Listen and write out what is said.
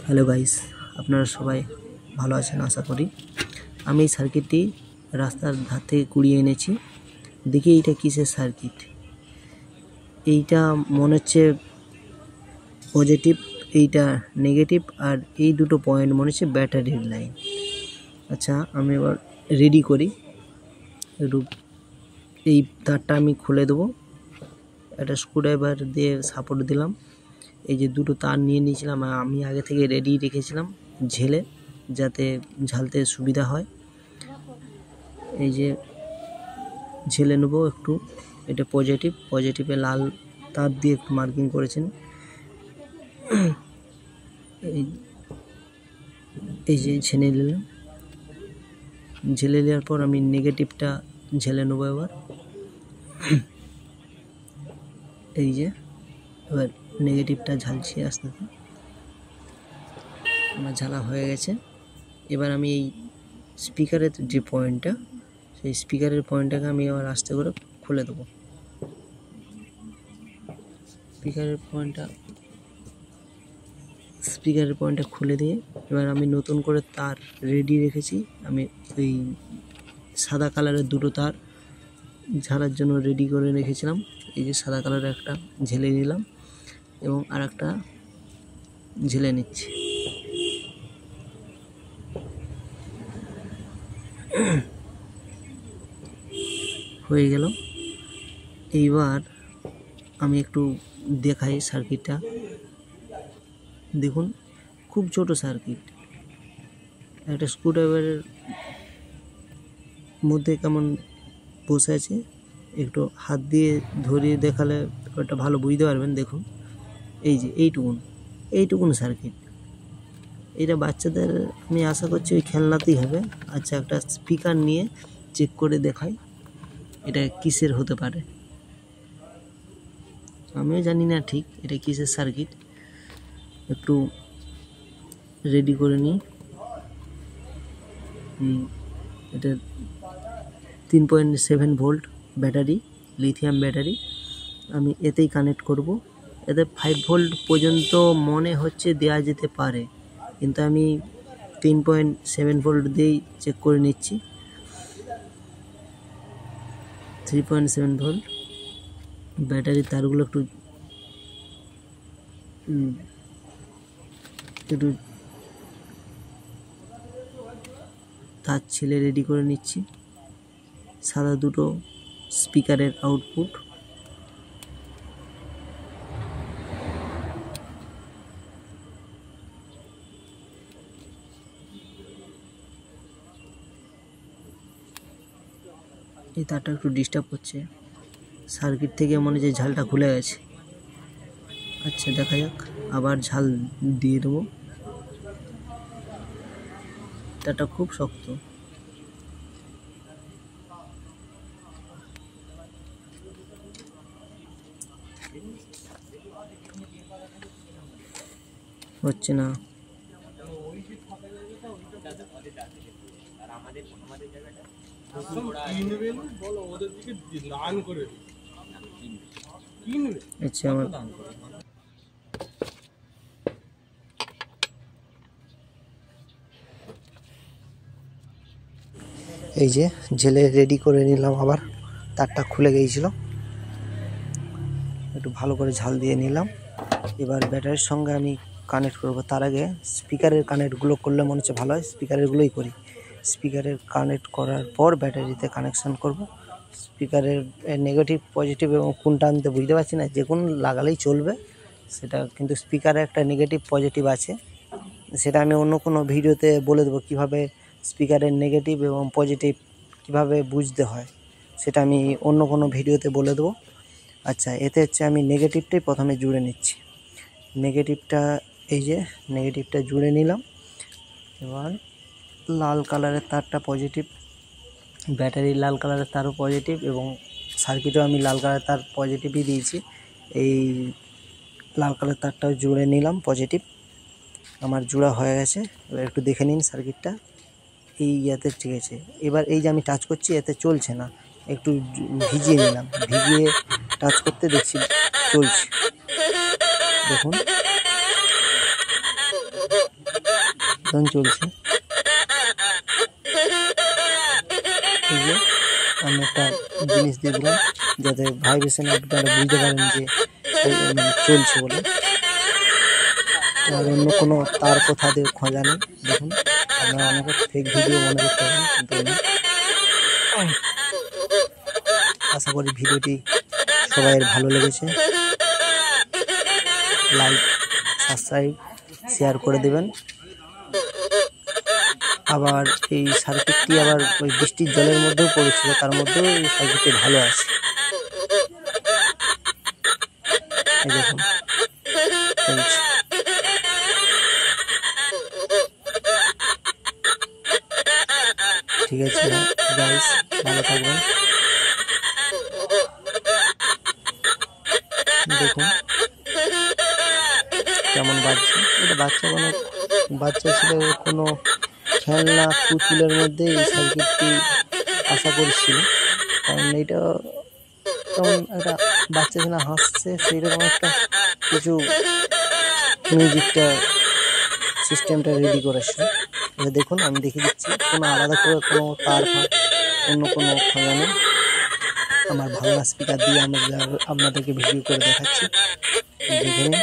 Hello guys, আপনারা সবাই ভালো আছেন আশা করি। আমি এই সার্কিটটি রাস্তার ধার থেকে কুড়িয়ে এনেছি। দেখি এইটা কিসের সার্কিট। এইটা মনে হচ্ছে পজিটিভ, এইটা নেগেটিভ, আর এই দুটো পয়েন্ট মনে হচ্ছে ব্যাটারির লাইন। আচ্ছা, আমি এবার রেডি করি। একটু এই তারটা আমি খুলে দেবো। একটা স্ক্রুড্রাইভার দিয়ে সাপোর্ট দিলাম। এই যে দুটো তার নিয়ে নিয়েছিলাম, আমি আগে থেকে রেডি রেখেছিলাম ঝেলে, যাতে ঝালতে সুবিধা হয়। এই যে ঝেলে নেবো একটু। এটা পজিটিভে লাল তার দিয়ে একটু মার্কিং করেছেন। এই যে ঝেলে নিলাম। ঝেলে নেওয়ার পর আমি নেগেটিভটা ঝেলে নেবো এবার। এই যে এবার নেগেটিভটা ঝালছি আস্তে আস্তে। আমার ঝালা হয়ে গেছে। এবার আমি এই স্পিকারের যে পয়েন্টটা, সেই স্পিকারের পয়েন্টটাকে আমি আবার আস্তে করে খুলে দেবো। স্পিকারের পয়েন্টটা খুলে দিয়ে এবার আমি নতুন করে তার রেডি রেখেছি। আমি ওই সাদা কালারের দুটো তার ঝালার জন্য রেডি করে রেখেছিলাম। এই যে সাদা কালারের একটা ঝেলে নিলাম এবং আর একটা ঝেলে নিচ্ছি। হয়ে গেল। এইবার আমি একটু দেখাই সার্কিটটা। দেখুন, খুব ছোট সার্কিট। একটা স্ক্রুড্রাইভারের মধ্যে কেমন বসে আছে, একটু হাত দিয়ে ধরিয়ে দেখালে ওটা ভালো বুঝতে পারবেন। দেখুন, এই যে এইটুকুন সার্কিট। এটা বাচ্চাদের আমি আশা করছি ওই খেলনাতেই হবে। আচ্ছা, একটা স্পিকার নিয়ে চেক করে দেখাই এটা কিসের হতে পারে। আমিও জানি না ঠিক এটা কিসের সার্কিট। একটু রেডি করে নিই। এটা 3.7 ভোল্ট ব্যাটারি, লিথিয়াম ব্যাটারি। আমি এতেই কানেক্ট করব। এতে 5 ভোল্ট পর্যন্ত মনে হচ্ছে দেওয়া যেতে পারে, কিন্তু আমি 3.7 ভোল্ট দিয়েই চেক করে নিচ্ছি। 3.7 ভোল্ট। ব্যাটারির তারগুলো একটু তার ছেলে রেডি করে নিচ্ছি। সাদা দুটো স্পিকারের আউটপুট। এই তারটা একটু ডিস্টার্ব করছে। সার্কিট থেকে মনে হচ্ছে ঝালটা খুলে গেছে। আচ্ছা, দেখা যাক। আবার ঝাল দিয়ে দেবো। তারটা খুব শক্ত। হচ্ছে না। আচ্ছা, আমার এই যে ঝেলে রেডি করে নিলাম। আবার তারটা খুলে গিয়েছিল, একটু ভালো করে ঝাল দিয়ে নিলাম। এবার ব্যাটারির সঙ্গে আমি কানেক্ট করব। তার আগে স্পিকারের কানেক্টগুলো করলে মনে হচ্ছে ভালো হয়। স্পিকারেরগুলোই করি। স্পিকারের কানেক্ট করার পর ব্যাটারিতে কানেকশান করব। স্পিকারের নেগেটিভ পজিটিভ এবং কোনটা আনতে বুঝতে পারছি না, যে কোন লাগালেই চলবে সেটা। কিন্তু স্পিকারে একটা নেগেটিভ পজিটিভ আছে, সেটা আমি অন্য কোনো ভিডিওতে বলে দেবো কীভাবে স্পিকারের নেগেটিভ এবং পজিটিভ কীভাবে বুঝতে হয়, সেটা আমি অন্য কোনো ভিডিওতে বলে দেবো। আচ্ছা, এতে হচ্ছে আমি নেগেটিভটাই প্রথমে জুড়ে নিচ্ছি। নেগেটিভটা এই যে নেগেটিভটা জুড়ে নিলাম। এবার লাল কালারের তারটা পজিটিভ, ব্যাটারির লাল কালারের তারও পজিটিভ, এবং সার্কিটও আমি লাল কালারের তার পজিটিভই দিয়েছি। এই লাল কালারের তারটাও জুড়ে নিলাম পজিটিভ। আমার জোড়া হয়ে গেছে। এবার একটু দেখে নিন সার্কিটটা। এই ইয়াতে ঠিক আছে। এবার এই যে আমি টাচ করছি, এতে চলছে না। একটু ভিজিয়ে নিলাম, ভিজিয়ে টাচ করতে দেখছি চলছে। দেখুন, দুর্দান্ত চলছে। এই যে আমি একটা জিনিস দিয়ে দিলাম যাতে ভাইব্রেশন আপনারা বুঝতে পারেন যে চলছে বলে। আর অন্য কোনো তার কোথা দিয়ে খোঁজা নেই। দেখুন আপনারা অনেকে ফেক ভিডিও মনে করতে পারেন, কিন্তু আশা করি ভিডিওটি সবাইয়ের ভালো লেগেছে। লাইক, সাবস্ক্রাইব, শেয়ার করে দেবেন। আবার এই সার্কিটটি আবার ওই বৃষ্টির জলের মধ্যেও পড়েছিল, তার মধ্যেও এই সার্কিটটি ভালো আছে। এই দেখুন ঠিক আছে গাইস, ভালো থাকবেন। দেখুন কেমন বাজছে। এটা বাচ্চা ছিল, কোনো খেলনা পুতুলের মধ্যে এই সার্কিটটি আশা করছিল, কারণ এইটা কেমন একটা বাচ্চা ছিল হাসছে, সেইরকম একটা কিছু মিউজিকটা সিস্টেমটা রেডি করেছে। এটা দেখুন আমি দেখিয়ে দিচ্ছি, কোনো আলাদা করে কোনো তার অন্য কোনো খোঁজা নেই। আমার ভাঙা স্পিকার দিয়ে আপনাদেরকে ভিডিও করে দেখাচ্ছি, দেখে নিন।